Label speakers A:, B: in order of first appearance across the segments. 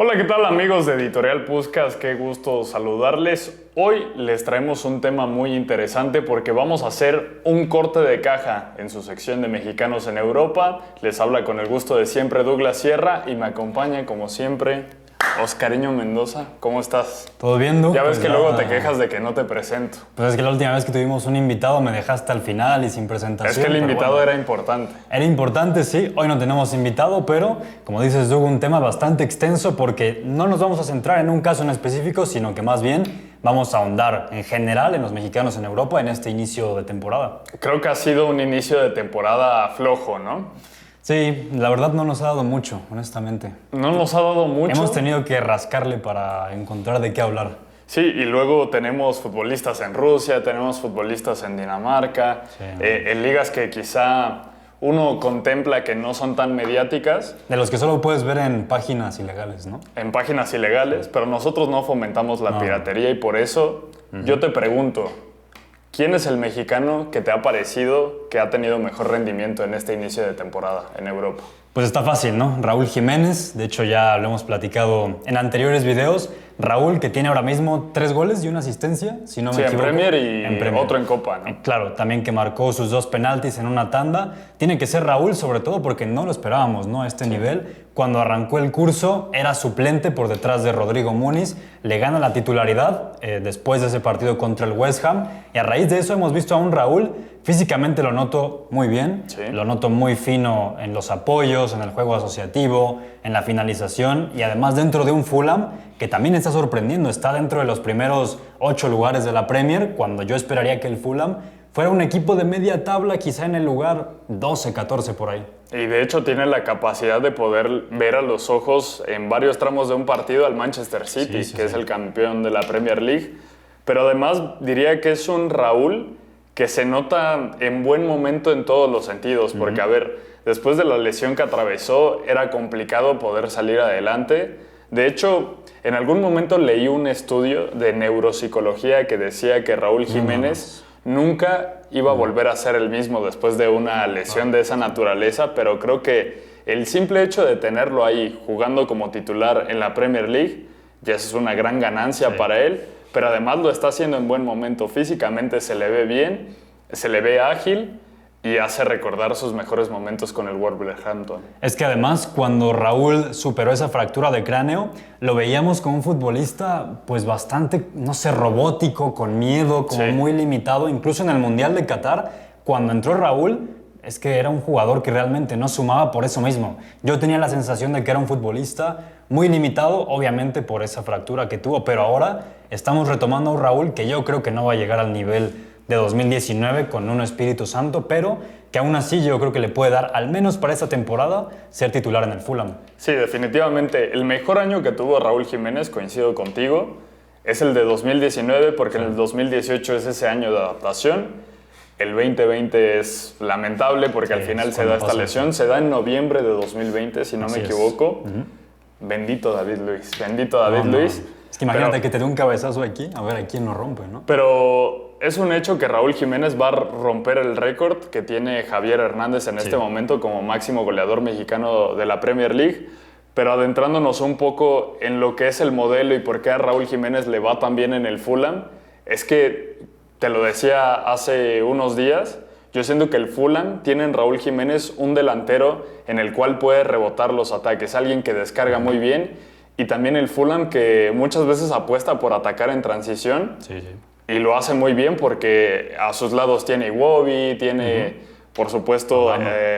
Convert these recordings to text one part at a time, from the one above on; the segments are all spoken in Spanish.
A: Hola, ¿qué tal amigos de Editorial Puskás? Qué gusto saludarles. Hoy les traemos un tema muy interesante porque vamos a hacer un corte de caja en su sección de Mexicanos en Europa. Les habla con el gusto de siempre Douglas Sierra y me acompaña como siempre Oscariño Mendoza. ¿Cómo estás?
B: ¿Todo bien, Doug?
A: Ya ves
B: Pues
A: que luego te quejas de que no te presento.
B: Pues es que la última vez que tuvimos un invitado me dejaste al final y sin presentación.
A: Es que el
B: pero
A: invitado
B: bueno,
A: era importante.
B: Era importante, sí. Hoy no tenemos invitado, pero como dices, Doug, un tema bastante extenso porque no nos vamos a centrar en un caso en específico, sino que más bien vamos a ahondar en general en los mexicanos en Europa en este inicio de temporada.
A: Creo que ha sido un inicio de temporada flojo, ¿no?
B: Sí, la verdad no nos ha dado mucho, honestamente.
A: No nos ha dado mucho.
B: Hemos tenido que rascarle para encontrar de qué hablar.
A: Sí, y luego tenemos futbolistas en Rusia, tenemos futbolistas en Dinamarca,
B: Sí.
A: En ligas que quizá uno contempla que no son tan mediáticas,
B: De los que solo puedes ver en páginas ilegales, ¿no?
A: en páginas ilegales, pero nosotros no fomentamos la
B: No.
A: piratería y por eso yo te pregunto, ¿quién es el mexicano que te ha parecido que ha tenido mejor rendimiento en este inicio de temporada en Europa?
B: Pues está fácil, ¿no? Raúl Jiménez, de hecho ya lo hemos platicado en anteriores videos. Raúl, que tiene ahora mismo 3 goles y una asistencia, si no me
A: Sí, en
B: equivoco.
A: Premier y
B: En Premier.
A: otro en Copa, ¿no?
B: Claro, también que marcó sus 2 penaltis en una tanda. Tiene que ser Raúl, sobre todo porque no lo esperábamos, ¿no? A este nivel. Cuando arrancó el curso, era suplente por detrás de Rodrigo Muniz. Le gana la titularidad después de ese partido contra el West Ham. Y a raíz de eso hemos visto a un Raúl, físicamente lo noto muy bien.
A: Sí.
B: Lo noto muy fino en los apoyos, en el juego asociativo, en la finalización. Y además dentro de un Fulham que también está sorprendiendo. Está dentro de los primeros 8 lugares de la Premier, cuando yo esperaría que el Fulham fuera un equipo de media tabla, quizá en el lugar 12, 14 por ahí.
A: Y de hecho tiene la capacidad de poder ver a los ojos en varios tramos de un partido al Manchester City,
B: Sí,
A: que es
B: sí.
A: el campeón de la Premier League. Pero además diría que es un Raúl que se nota en buen momento en todos los sentidos, porque a ver, después de la lesión que atravesó era complicado poder salir adelante. De hecho, en algún momento leí un estudio de neuropsicología que decía que Raúl Jiménez nunca iba a volver a ser el mismo después de una lesión de esa naturaleza, pero creo que el simple hecho de tenerlo ahí jugando como titular en la Premier League ya es una gran ganancia para él, pero además lo está haciendo en buen momento. Físicamente se le ve bien, se le ve ágil y hace recordar sus mejores momentos con el Wolverhampton.
B: Es que además cuando Raúl superó esa fractura de cráneo, lo veíamos como un futbolista pues bastante, no sé, robótico, con miedo, como
A: Sí.
B: muy limitado. Incluso en el Mundial de Qatar, cuando entró Raúl, es que era un jugador que realmente no sumaba por eso mismo. Yo tenía la sensación de que era un futbolista muy limitado, obviamente por esa fractura que tuvo, pero ahora estamos retomando a un Raúl que yo creo que no va a llegar al nivel de 2019 con un Espíritu Santo, pero que aún así yo creo que le puede dar, al menos para esta temporada, ser titular en el Fulham.
A: Sí, definitivamente. El mejor año que tuvo Raúl Jiménez, coincido contigo, es el de 2019 porque en el 2018 es ese año de adaptación. El 2020 es lamentable porque al final
B: es
A: se da
B: cuando
A: esta
B: pasa.
A: lesión. Se da en noviembre de 2020, si no
B: Así
A: me
B: es.
A: equivoco. Bendito David Luiz. Bendito David
B: No, no.
A: Luiz.
B: Es que imagínate
A: Pero-
B: que te dé un cabezazo aquí, a ver a quién lo rompe, ¿no?
A: Pero es un hecho que Raúl Jiménez va a romper el récord que tiene Javier Hernández en este momento como máximo goleador mexicano de la Premier League. Pero adentrándonos un poco en lo que es el modelo y por qué a Raúl Jiménez le va tan bien en el Fulham, es que, te lo decía hace unos días, yo siento que el Fulham tiene en Raúl Jiménez un delantero en el cual puede rebotar los ataques, alguien que descarga muy bien, y también el Fulham que muchas veces apuesta por atacar en transición,
B: Sí, sí.
A: y lo hace muy bien porque a sus lados tiene Iwobi, tiene, por supuesto,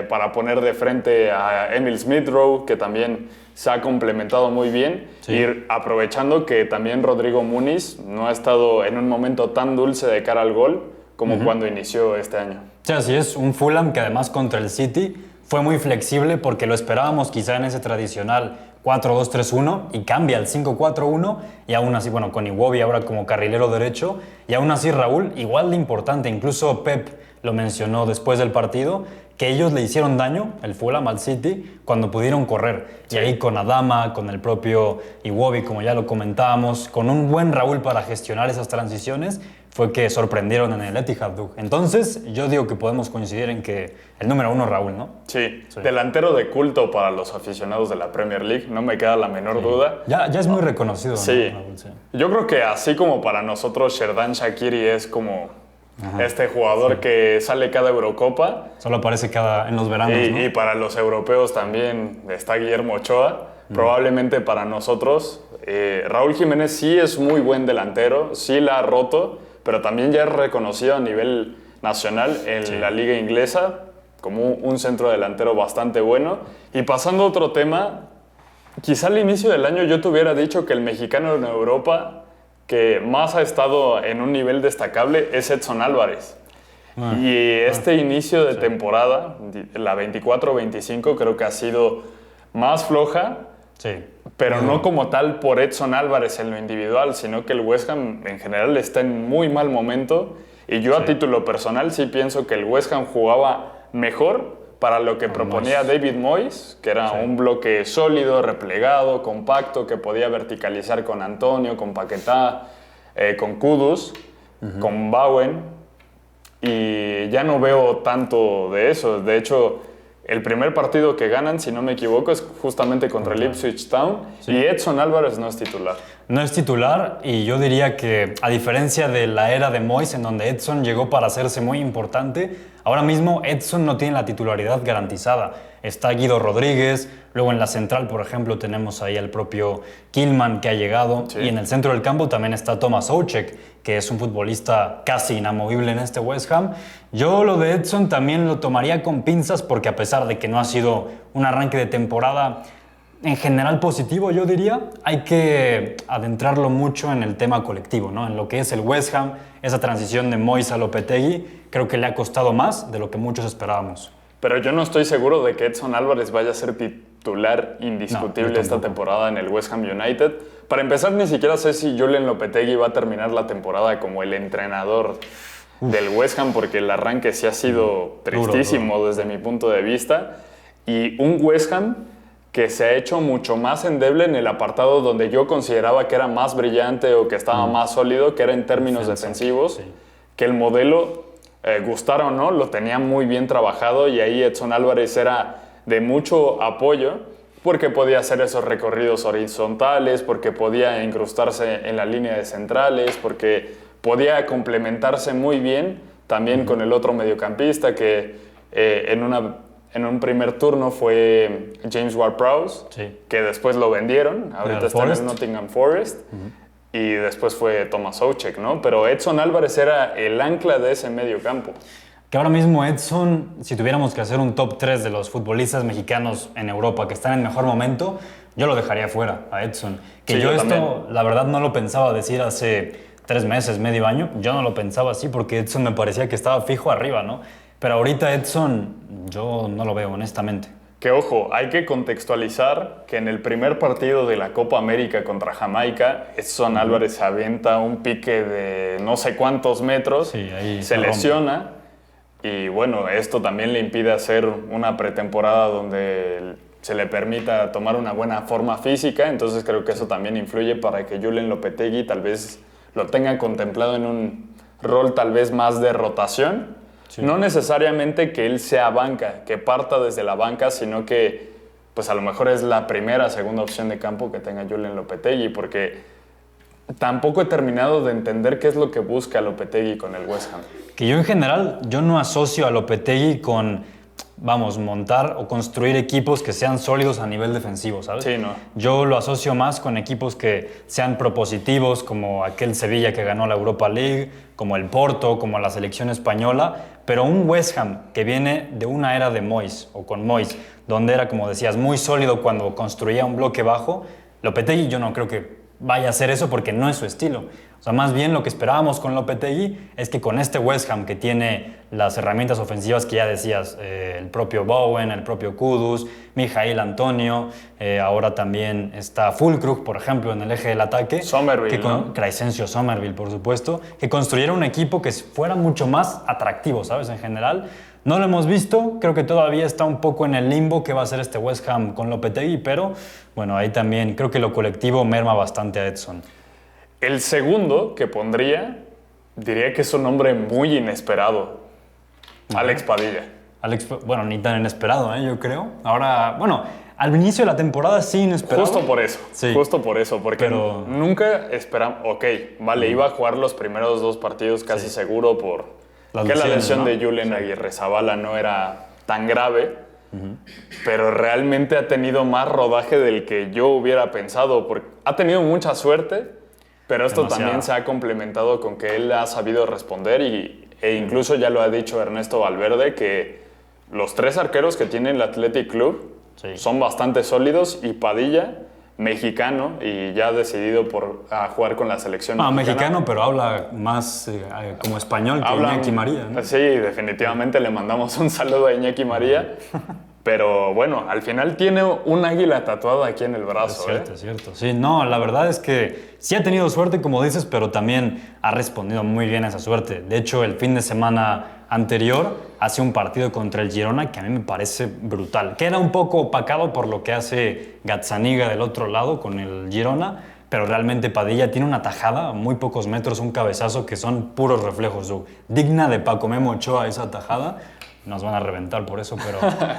A: para poner de frente a Emil Smith-Rowe, que también se ha complementado muy bien.
B: Sí.
A: Y aprovechando que también Rodrigo Muniz no ha estado en un momento tan dulce de cara al gol como cuando inició este año.
B: Sí, así es, un Fulham que además contra el City fue muy flexible porque lo esperábamos quizá en ese tradicional 4-2-3-1 y cambia al 5-4-1 y aún así, bueno, con Iwobi ahora como carrilero derecho y aún así Raúl igual de importante, incluso Pep lo mencionó después del partido, que ellos le hicieron daño, el Fulham al City, cuando pudieron correr. Sí. Y ahí con Adama, con el propio Iwobi, como ya lo comentábamos, con un buen Raúl para gestionar esas transiciones, fue que sorprendieron en el Etihad. Entonces, yo digo que podemos coincidir en que el número 1 Raúl, ¿no?
A: Sí, delantero de culto para los aficionados de la Premier League, no me queda la menor duda.
B: Ya es muy reconocido,
A: sí.
B: ¿no, Raúl? Sí.
A: Yo creo que así como para nosotros Xherdan Shaqiri es como este jugador que sale cada Eurocopa.
B: Solo aparece en los veranos, ¿no?
A: Y para los europeos también está Guillermo Ochoa. Probablemente para nosotros, Raúl Jiménez sí es muy buen delantero, sí la ha roto, pero también ya es reconocido a nivel nacional en la liga inglesa como un centro delantero bastante bueno. Y pasando a otro tema, quizá al inicio del año yo te hubiera dicho que el mexicano en Europa que más ha estado en un nivel destacable es Edson Álvarez. Y este inicio de temporada, la 24-25, creo que ha sido más floja.
B: Sí.
A: Pero no como tal por Edson Álvarez en lo individual, sino que el West Ham en general está en muy mal momento. Y yo a título personal sí pienso que el West Ham jugaba mejor para lo que proponía David Moyes, que era un bloque sólido, replegado, compacto, que podía verticalizar con Antonio, con Paquetá, con Kudus, con Bowen. Y ya no veo tanto de eso. De hecho, el primer partido que ganan, si no me equivoco, es justamente contra el Ipswich Town. Sí. Y Edson Álvarez no es titular.
B: No es titular, y yo diría que, a diferencia de la era de Moyes, en donde Edson llegó para hacerse muy importante, ahora mismo Edson no tiene la titularidad garantizada. Está Guido Rodríguez, luego en la central, por ejemplo, tenemos ahí al propio Kilman que ha llegado, y en el centro del campo también está Thomas Souček, que es un futbolista casi inamovible en este West Ham. Yo lo de Edson también lo tomaría con pinzas, porque a pesar de que no ha sido un arranque de temporada en general positivo, yo diría, hay que adentrarlo mucho en el tema colectivo, ¿no? En lo que es el West Ham, esa transición de Moyes a Lopetegui, creo que le ha costado más de lo que muchos esperábamos.
A: Pero yo no estoy seguro de que Edson Álvarez vaya a ser titular indiscutible esta temporada en el West Ham United. Para empezar, ni siquiera sé si Julen Lopetegui va a terminar la temporada como el entrenador del West Ham, porque el arranque sí ha sido tristísimo desde mi punto de vista. Y un West Ham que se ha hecho mucho más endeble en el apartado donde yo consideraba que era más brillante o que estaba más sólido, que era en términos defensivos, que el modelo, gustara o no, lo tenía muy bien trabajado, y ahí Edson Álvarez era de mucho apoyo porque podía hacer esos recorridos horizontales, porque podía incrustarse en la línea de centrales, porque podía complementarse muy bien también con el otro mediocampista que en un primer turno fue James Ward-Prowse, que después lo vendieron, ahorita está en el Nottingham Forest, y después fue Thomas Souček, ¿no? Pero Edson Álvarez era el ancla de ese medio campo.
B: Que ahora mismo Edson, si tuviéramos que hacer un top 3 de los futbolistas mexicanos en Europa que están en mejor momento, yo lo dejaría fuera a Edson. Que yo esto, también, la verdad, no lo pensaba decir hace 3 meses, medio año. Yo no lo pensaba así porque Edson me parecía que estaba fijo arriba, ¿no? Pero ahorita Edson, yo no lo veo, honestamente.
A: Que ojo, hay que contextualizar que en el primer partido de la Copa América contra Jamaica, Edson Álvarez avienta un pique de no sé cuántos metros, se lesiona, y bueno, esto también le impide hacer una pretemporada donde se le permita tomar una buena forma física. Entonces creo que eso también influye para que Julen Lopetegui tal vez lo tenga contemplado en un rol tal vez más de rotación. No necesariamente que él sea banca, que parta desde la banca, sino que pues a lo mejor es la primera, segunda opción de campo que tenga Julen Lopetegui, porque tampoco he terminado de entender qué es lo que busca Lopetegui con el West Ham.
B: Que yo en general, yo no asocio a Lopetegui con, montar o construir equipos que sean sólidos a nivel defensivo, ¿sabes?
A: Sí, no.
B: Yo lo asocio más con equipos que sean propositivos, como aquel Sevilla que ganó la Europa League, como el Porto, como la selección española, pero un West Ham que viene de una era de Moyes, o con Moyes, donde era, como decías, muy sólido cuando construía un bloque bajo. Lopetegui yo no creo que vaya a hacer eso porque no es su estilo. O sea, más bien lo que esperábamos con Lopetegui es que con este West Ham que tiene las herramientas ofensivas que ya decías, el propio Bowen, el propio Kudus, Mijail Antonio, ahora también está Füllkrug, por ejemplo, en el eje del ataque.
A: Somerville, ¿no?
B: Crescencio Somerville, por supuesto. Que construyera un equipo que fuera mucho más atractivo, ¿sabes? En general, No lo hemos visto, creo que todavía está un poco en el limbo que va a ser este West Ham con Lopetegui, pero bueno, ahí también creo que lo colectivo merma bastante a Edson.
A: El segundo que pondría, diría que es un nombre muy inesperado. Alex Padilla.
B: Bueno, ni tan inesperado, yo creo. Ahora, bueno, al inicio de la temporada sí inesperado.
A: Justo por eso,
B: sí.
A: Porque nunca esperamos, vale, iba a jugar los primeros 2 partidos casi seguro por que la lesión de Julen Aguirrezabala no era tan grave, pero realmente ha tenido más rodaje del que yo hubiera pensado, porque ha tenido mucha suerte, pero esto también se ha complementado con que él ha sabido responder e incluso ya lo ha dicho Ernesto Valverde, que los 3 arqueros que tiene el Athletic Club son bastante sólidos, y Padilla, mexicano, y ya decidido a jugar con la selección
B: mexicano, pero habla más como español que Iñaki María, ¿no?
A: Sí, definitivamente le mandamos un saludo a Iñaki María. Pero bueno, al final tiene un águila tatuada aquí en el brazo.
B: Es cierto. Sí, no, la verdad es que sí ha tenido suerte, como dices, pero también ha respondido muy bien a esa suerte. De hecho, el fin de semana anterior hace un partido contra el Girona que a mí me parece brutal. Queda un poco opacado por lo que hace Gazzaniga del otro lado con el Girona, pero realmente Padilla tiene una tajada a muy pocos metros, un cabezazo que son puros reflejos. Digna de Paco Memo Ochoa esa tajada. Nos van a reventar por eso,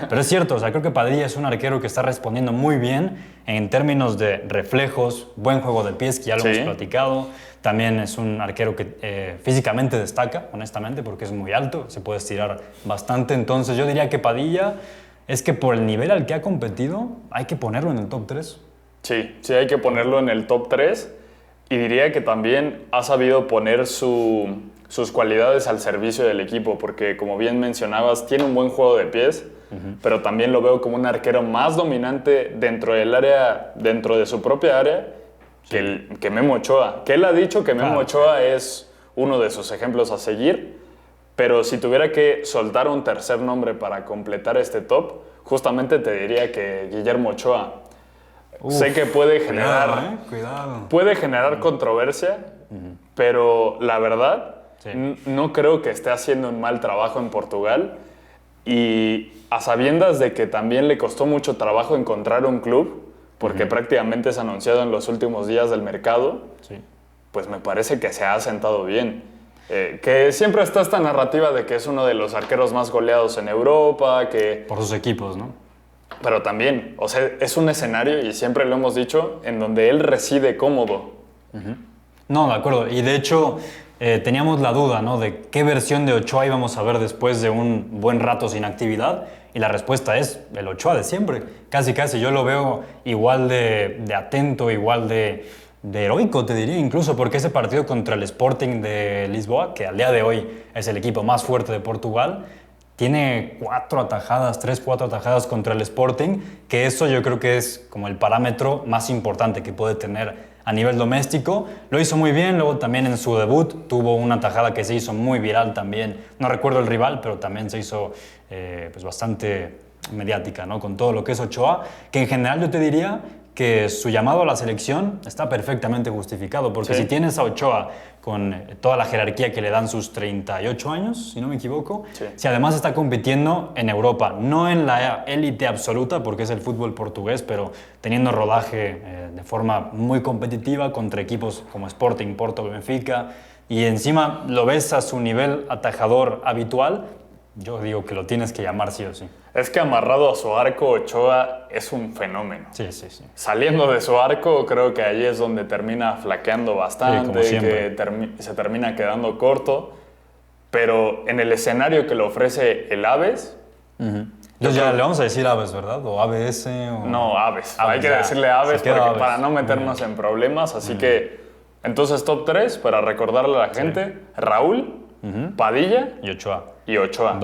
B: pero es cierto. O sea, creo que Padilla es un arquero que está respondiendo muy bien en términos de reflejos, buen juego de pies, que ya lo hemos platicado. También es un arquero que físicamente destaca, honestamente, porque es muy alto, se puede estirar bastante. Entonces yo diría que Padilla es que por el nivel al que ha competido hay que ponerlo en el top 3.
A: Sí, hay que ponerlo en el top 3, y diría que también ha sabido poner sus cualidades al servicio del equipo, porque como bien mencionabas, tiene un buen juego de pies, pero también lo veo como un arquero más dominante dentro del área, dentro de su propia área, que Memo Ochoa. Que él ha dicho que Memo Ochoa es uno de sus ejemplos a seguir, pero si tuviera que soltar un tercer nombre para completar este top, justamente te diría que Guillermo Ochoa. Sé que puede generar, puede generar controversia, pero la verdad no creo que esté haciendo un mal trabajo en Portugal, y a sabiendas de que también le costó mucho trabajo encontrar un club, porque prácticamente es anunciado en los últimos días del mercado, pues me parece que se ha asentado bien. Que siempre está esta narrativa de que es uno de los arqueros más goleados en Europa, que...
B: Por sus equipos, ¿no?
A: Pero también, o sea, es un escenario, y siempre lo hemos dicho, en donde él reside cómodo.
B: No, de acuerdo. Y de hecho, teníamos la duda, ¿no?, de qué versión de Ochoa íbamos a ver después de un buen rato sin actividad. Y la respuesta es el Ochoa de siempre. Casi, yo lo veo igual de atento, igual de heroico, te diría, incluso, porque ese partido contra el Sporting de Lisboa, que al día de hoy es el equipo más fuerte de Portugal, tiene 4 atajadas contra el Sporting, que eso yo creo que es como el parámetro más importante que puede tener a nivel doméstico. Lo hizo muy bien, luego también en su debut tuvo una tajada que se hizo muy viral también. No recuerdo el rival, pero también se hizo pues bastante mediática, ¿no?, con todo lo que es Ochoa, que en general yo te diría que su llamado a la selección está perfectamente justificado, porque si tienes a Ochoa con toda la jerarquía que le dan sus 38 años, si no me equivoco, si además está compitiendo en Europa, no en la élite absoluta, porque es el fútbol portugués, pero teniendo rodaje de forma muy competitiva contra equipos como Sporting, Porto, Benfica, y encima lo ves a su nivel atajador habitual, yo digo que lo tienes que llamar sí o sí.
A: Es que amarrado a su arco, Ochoa es un fenómeno.
B: Sí.
A: Saliendo de su arco, creo que ahí es donde termina flaqueando bastante, que se termina quedando corto. Pero en el escenario que le ofrece el Aves...
B: Entonces ya le vamos a decir Aves, ¿verdad? ¿O ABS? O...
A: No, Aves. Hay que decirle Aves para no meternos en problemas. Así que, entonces, top 3, para recordarle a la gente, Raúl, Padilla
B: y Ochoa.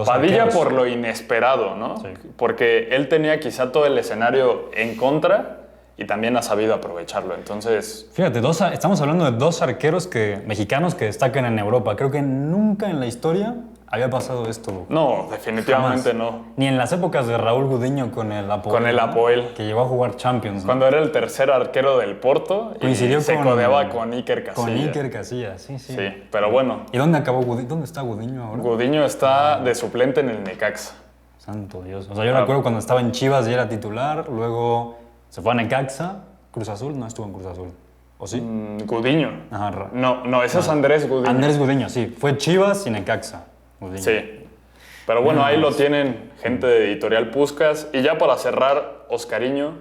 A: Padilla arqueros por lo inesperado, ¿no? Sí. Porque él tenía quizá todo el escenario en contra y también ha sabido aprovecharlo. Entonces...
B: Fíjate, estamos hablando de 2 arqueros mexicanos que destacan en Europa. Creo que nunca en la historia había pasado esto.
A: No, definitivamente
B: Jamás.
A: no.
B: Ni en las épocas de Raúl Gudiño con el Apoel.
A: Con el Apoel.
B: Que llegó a jugar Champions. ¿no?
A: Cuando era el tercer arquero del Porto y
B: Coincidió
A: se
B: con-
A: codeaba con Iker Casillas.
B: Con Iker Casillas, sí.
A: Sí, pero bueno,
B: ¿Y dónde acabó Gudiño? ¿Dónde está Gudiño ahora?
A: Gudiño está de suplente en el Necaxa.
B: Santo Dios. O sea, yo recuerdo cuando estaba en Chivas y era titular, luego se fue a Necaxa, Cruz Azul, no estuvo en Cruz Azul. ¿O sí?
A: Gudiño.
B: Ajá.
A: No, ese es Andrés Gudiño.
B: Andrés Gudiño, sí. Fue Chivas y Necaxa. Gudiño.
A: Sí. Pero bueno, ahí lo tienen gente de Editorial Puskás. Y ya para cerrar, Oscariño,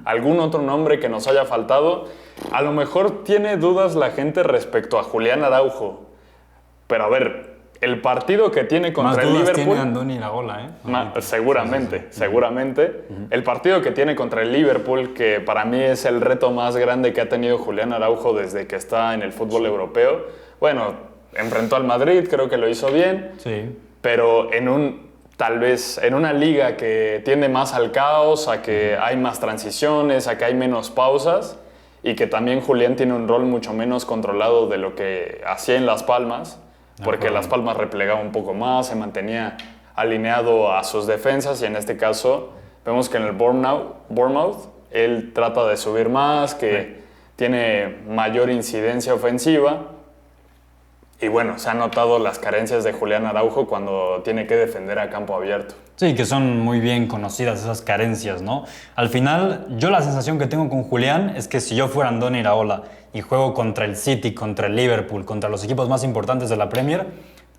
A: ¿algún otro nombre que nos haya faltado? A lo mejor tiene dudas la gente respecto a Julián Araujo. Pero a ver, el partido que tiene contra
B: Más
A: el
B: dudas
A: Liverpool...
B: tiene Andoni Iraola, ¿eh?
A: Seguramente, seguramente. El partido que tiene contra el Liverpool, que para mí es el reto más grande que ha tenido Julián Araujo desde que está en el fútbol europeo. Bueno, enfrentó al Madrid, creo que lo hizo bien,
B: Sí.
A: pero tal vez en una liga que tiende más al caos, a que hay más transiciones, a que hay menos pausas, y que también Julián tiene un rol mucho menos controlado de lo que hacía en Las Palmas, porque Las Palmas replegaba un poco más, se mantenía alineado a sus defensas, y en este caso vemos que en el Bournemouth él trata de subir más, que tiene mayor incidencia ofensiva. Y bueno, se han notado las carencias de Julián Araujo cuando tiene que defender a campo abierto.
B: Sí, que son muy bien conocidas esas carencias, ¿no? Al final, yo la sensación que tengo con Julián es que si yo fuera Andoni Iraola y juego contra el City, contra el Liverpool, contra los equipos más importantes de la Premier,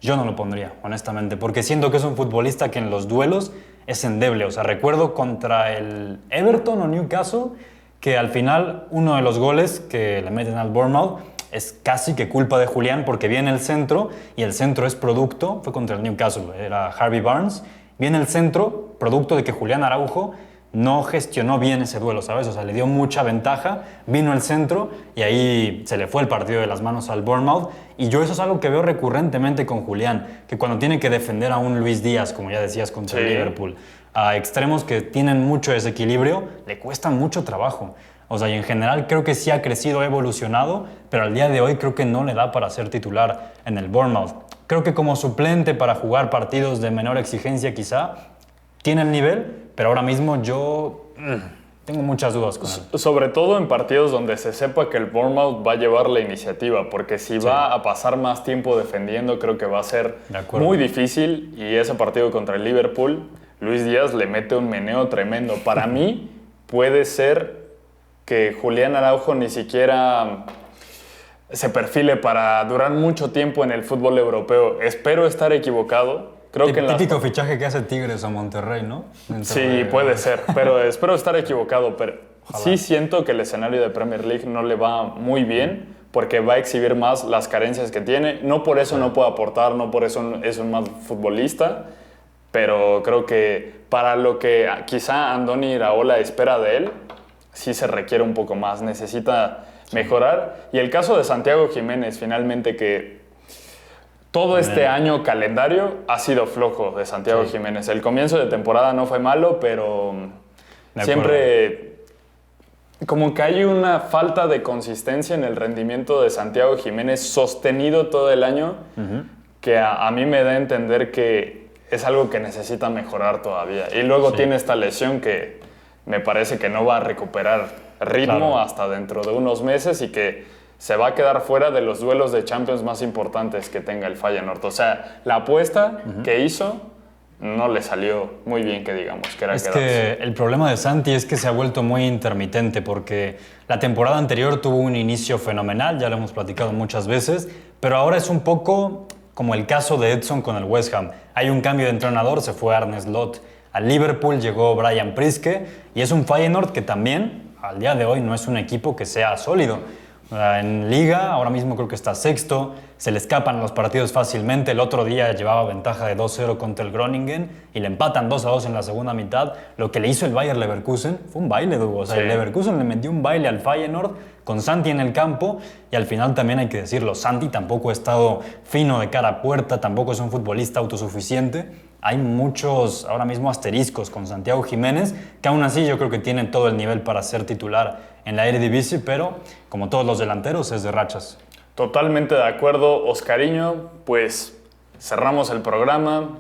B: yo no lo pondría, honestamente, porque siento que es un futbolista que en los duelos es endeble. O sea, recuerdo contra el Everton o Newcastle que al final uno de los goles que le meten al Bournemouth es casi que culpa de Julián porque viene el centro y el centro es producto, fue contra el Newcastle, era Harvey Barnes, viene el centro producto de que Julián Araujo no gestionó bien ese duelo, ¿sabes? O sea, le dio mucha ventaja, vino el centro y ahí se le fue el partido de las manos al Bournemouth. Y yo eso es algo que veo recurrentemente con Julián, que cuando tiene que defender a un Luis Díaz, como ya decías, contra el Liverpool, a extremos que tienen mucho desequilibrio, le cuesta mucho trabajo. O sea, y en general creo que sí ha crecido, ha evolucionado, pero al día de hoy creo que no le da para ser titular en el Bournemouth. Creo que como suplente para jugar partidos de menor exigencia quizá, tiene el nivel, pero ahora mismo yo tengo muchas dudas con él.
A: Sobre todo en partidos donde se sepa que el Bournemouth va a llevar la iniciativa, porque si va a pasar más tiempo defendiendo, creo que va a ser muy difícil. Y ese partido contra el Liverpool, Luis Díaz le mete un meneo tremendo. Para mí puede ser que Julián Araujo ni siquiera se perfile para durar mucho tiempo en el fútbol europeo. Espero estar equivocado. Creo que
B: típico fichaje que hace Tigres o Monterrey, ¿no?
A: Sí, puede ser, pero espero estar equivocado. Pero sí siento que el escenario de Premier League no le va muy bien porque va a exhibir más las carencias que tiene. No por eso no puede aportar, no por eso es un mal futbolista, pero creo que para lo que quizá Andoni Iraola espera de él, sí se requiere un poco más, necesita mejorar. Y el caso de Santiago Jiménez, finalmente, que todo este año calendario ha sido flojo de Santiago Jiménez. El comienzo de temporada no fue malo, pero siempre como que hay una falta de consistencia en el rendimiento de Santiago Jiménez sostenido todo el año, que a mí me da a entender que es algo que necesita mejorar todavía. Y luego tiene esta lesión que me parece que no va a recuperar ritmo hasta dentro de unos meses y que se va a quedar fuera de los duelos de Champions más importantes que tenga el Feyenoord. O sea, la apuesta que hizo no le salió muy bien, que digamos, que era
B: Es que el problema de Santi es que se ha vuelto muy intermitente porque la temporada anterior tuvo un inicio fenomenal, ya lo hemos platicado muchas veces, pero ahora es un poco como el caso de Edson con el West Ham. Hay un cambio de entrenador, se fue Arne Slot al Liverpool, llegó Brian Priske y es un Feyenoord que también al día de hoy no es un equipo que sea sólido. En Liga, ahora mismo creo que está sexto, se le escapan los partidos fácilmente. El otro día llevaba ventaja de 2-0 contra el Groningen y le empatan 2-2 en la segunda mitad. Lo que le hizo el Bayer Leverkusen fue un baile, Dugo. O sea, el Leverkusen le metió un baile al Feyenoord con Santi en el campo y al final también hay que decirlo, Santi tampoco ha estado fino de cara a puerta, tampoco es un futbolista autosuficiente. Hay muchos ahora mismo asteriscos con Santiago Jiménez, que aún así yo creo que tiene todo el nivel para ser titular en la Eredivisie, pero como todos los delanteros es de rachas.
A: Totalmente de acuerdo, Oscariño, pues cerramos el programa.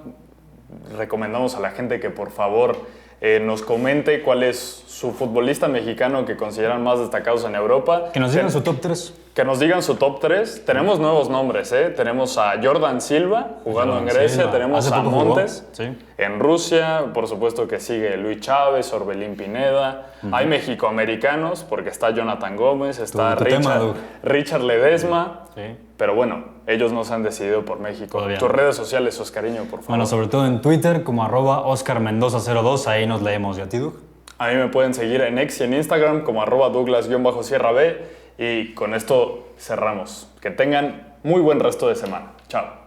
A: Recomendamos a la gente que por favor nos comente cuál es su futbolista mexicano que consideran más destacados en Europa.
B: Que nos digan su top 3.
A: Que nos digan su top 3. Tenemos nuevos nombres, ¿eh? Tenemos a Jordan Silva jugando en Grecia,
B: Silva.
A: tenemos a Montes
B: Sí.
A: en Rusia, por supuesto que sigue Luis Chávez, Orbelín Pineda. Hay mexicoamericanos porque está Jonathan Gómez, está
B: Tu tema, Doug.
A: Richard Ledesma.
B: Sí.
A: Pero bueno, ellos no se han decidido por México.
B: Todavía
A: Tus
B: no.
A: redes sociales, Oscariño, por favor.
B: Bueno, sobre todo en Twitter como @OscarMendoza02, ahí nos leemos. ¿Y a ti, Doug?
A: A mí me pueden seguir en X y en Instagram como @Douglas_Sierra B. Y con esto cerramos. Que tengan muy buen resto de semana. Chao.